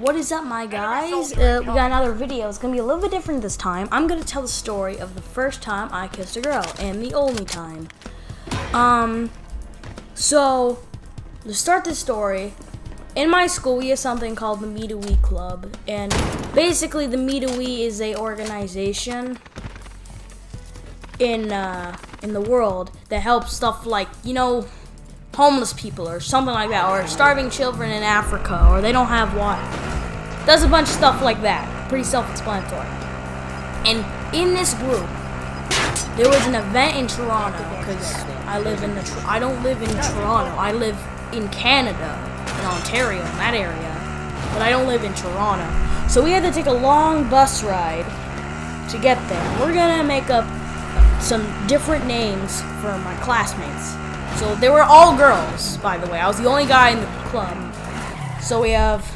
What is up, my guys? We got another video. It's gonna be a little bit different this time. I'm gonna tell the story of the first time I kissed a girl and the only time. So to start this story, in my school we have something called the Meet a Wee Club, and basically the Meet a Wee is a organization in the world that helps stuff like, you know, homeless people or something like that, or starving children in Africa, or they don't have water. Does a bunch of stuff like that. Pretty self-explanatory. And in this group, there was an event in Toronto, because I don't live in Toronto. I live in Canada, in Ontario, in that area, but I don't live in Toronto. So we had to take a long bus ride to get there. We're gonna make up some different names for my classmates. So they were all girls, by the way. I was the only guy in the club. So we have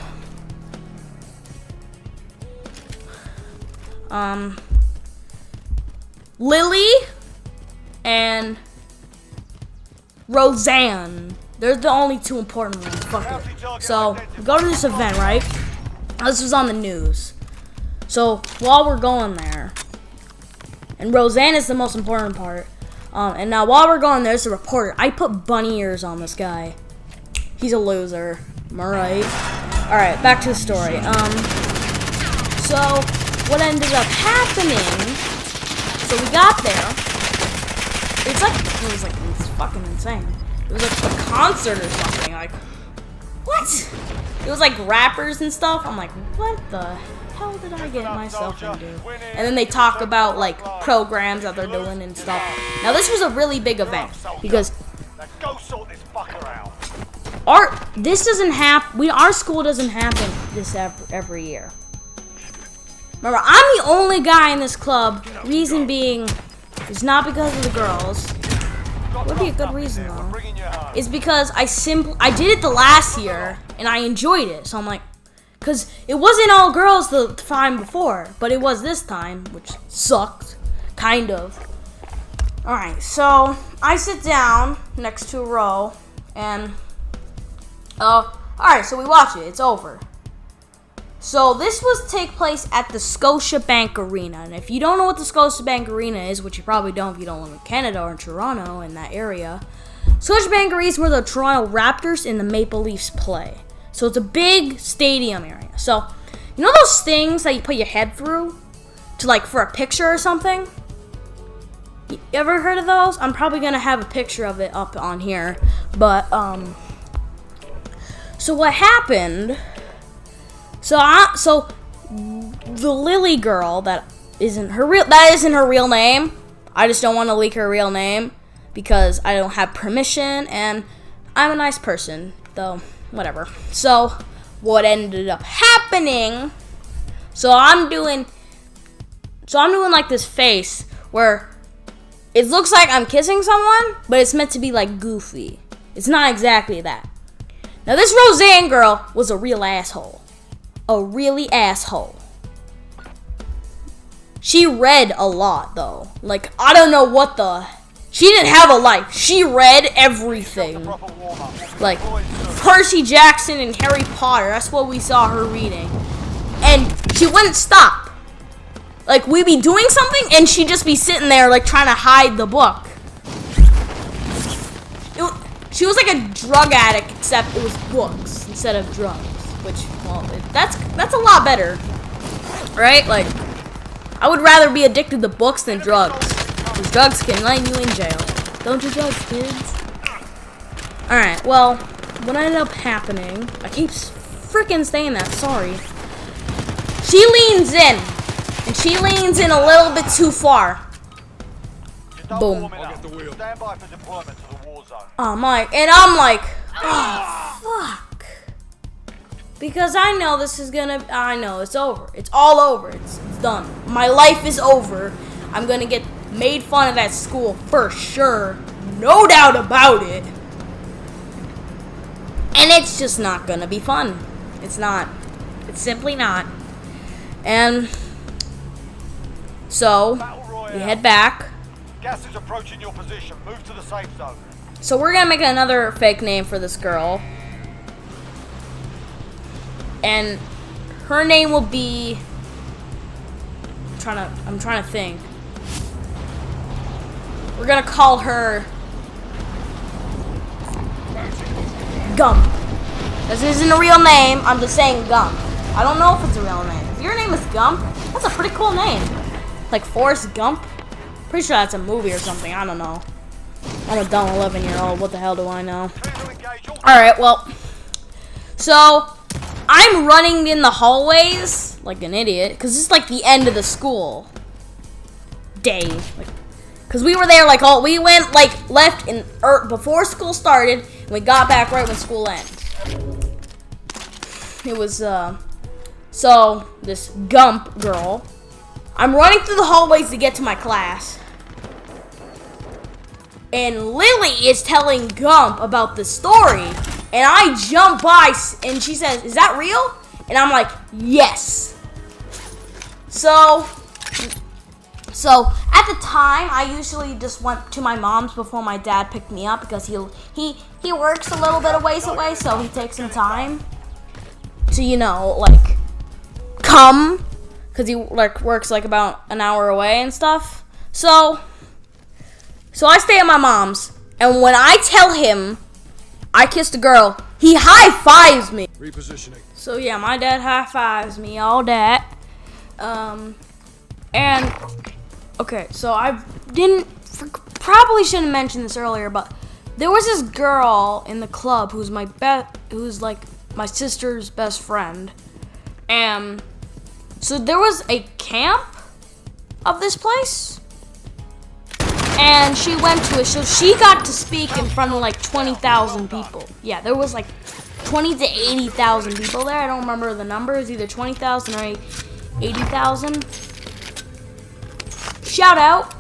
Lily and Roseanne. They're the only two important ones. Fuck it. So we go to this event, right? This was on the news. So while we're going there, and Roseanne is the most important part. And now while we're going, there's a reporter. I put bunny ears on this guy. He's a loser. Am I right? Alright, back to the story. So what ended up happening, so we got there. It's fucking insane. It was like a concert or something. Like, what? It was like rappers and stuff. I'm like, what the hell did I get myself into? And then they talk about like programs that they're doing and stuff. Now this was a really big event because our school doesn't happen this every year. Remember, I'm the only guy in this club. Reason being is not because of the girls. Would be a good reason though. It's because I did it the last year and I enjoyed it. So I'm like, because it wasn't all girls the time before, but it was this time, which sucked, kind of. Alright, so I sit down next to a row, and, alright, so we watch it. It's over. So this take place at the Scotiabank Arena, and if you don't know what the Scotiabank Arena is, which you probably don't if you don't live in Canada or in Toronto, in that area, Scotiabank Arena is where the Toronto Raptors and the Maple Leafs play. So it's a big stadium area. So, you know those things that you put your head through to like for a picture or something? You ever heard of those? I'm probably gonna have a picture of it up on here. But so what happened? So the Lily girl that isn't her real name. I just don't want to leak her real name because I don't have permission, and I'm a nice person, though. Whatever. So what ended up happening, so I'm doing like this face where it looks like I'm kissing someone, but it's meant to be like goofy. It's not exactly that. Now this Roseanne girl was a real asshole. A really asshole. She read a lot though. Like, I don't know what she didn't have a life. She read everything. Like Percy Jackson and Harry Potter. That's what we saw her reading. And she wouldn't stop. Like, we'd be doing something and she'd just be sitting there like trying to hide the book. She was like a drug addict, except it was books instead of drugs. Which, well, that's a lot better. Right? Like, I would rather be addicted to books than drugs. Because drugs can land you in jail. Don't do drugs, kids. Alright, well, what ended up happening, I keep freaking saying that, sorry. She leans in. And she leans in a little bit too far. Boom. I'm like, oh, fuck. Because I know it's over. It's all over. It's done. My life is over. I'm gonna get made fun of at school for sure. No doubt about it. And it's just not gonna be fun. It's not. It's simply not. And so we head back. Gas is approaching your position. Move to the safe zone. So we're gonna make another fake name for this girl. And Her name will be. I'm trying to think. We're gonna call her Gump. This isn't a real name. I'm just saying Gump. I don't know if it's a real name. If your name is Gump, that's a pretty cool name. Like Forrest Gump. Pretty sure that's a movie or something. I don't know. I'm a dumb 11-year-old. What the hell do I know? Alright, well. So, I'm running in the hallways like an idiot. Because it's like the end of the school day. Because we were there like we went like left in before school started. And we got back right when school ended. It was, so this Gump girl. I'm running through the hallways to get to my class. And Lily is telling Gump about the story. And I jump by and she says, "Is that real?" And I'm like, "Yes." So at the time, I usually just went to my mom's before my dad picked me up because he works a little bit of ways away, so he takes some time to, you know, like, come. Because he like works like about an hour away and stuff. So I stay at my mom's, and when I tell him I kissed a girl, he high fives me. Repositioning. So yeah, my dad high fives me, all that. And okay, so I probably shouldn't mention this earlier, but there was this girl in the club who's like my sister's best friend, and so there was a camp of this place, and she went to it, so she got to speak in front of like 20,000 people. Yeah, there was like 20 to 80,000 people there. I don't remember the numbers, either 20,000 or 80,000. Shout out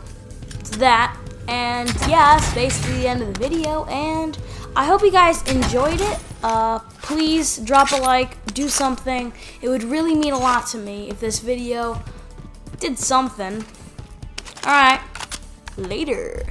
to that, and yeah, that's basically the end of the video, and I hope you guys enjoyed it. Please drop a like, do something. It would really mean a lot to me if this video did something. Alright, later.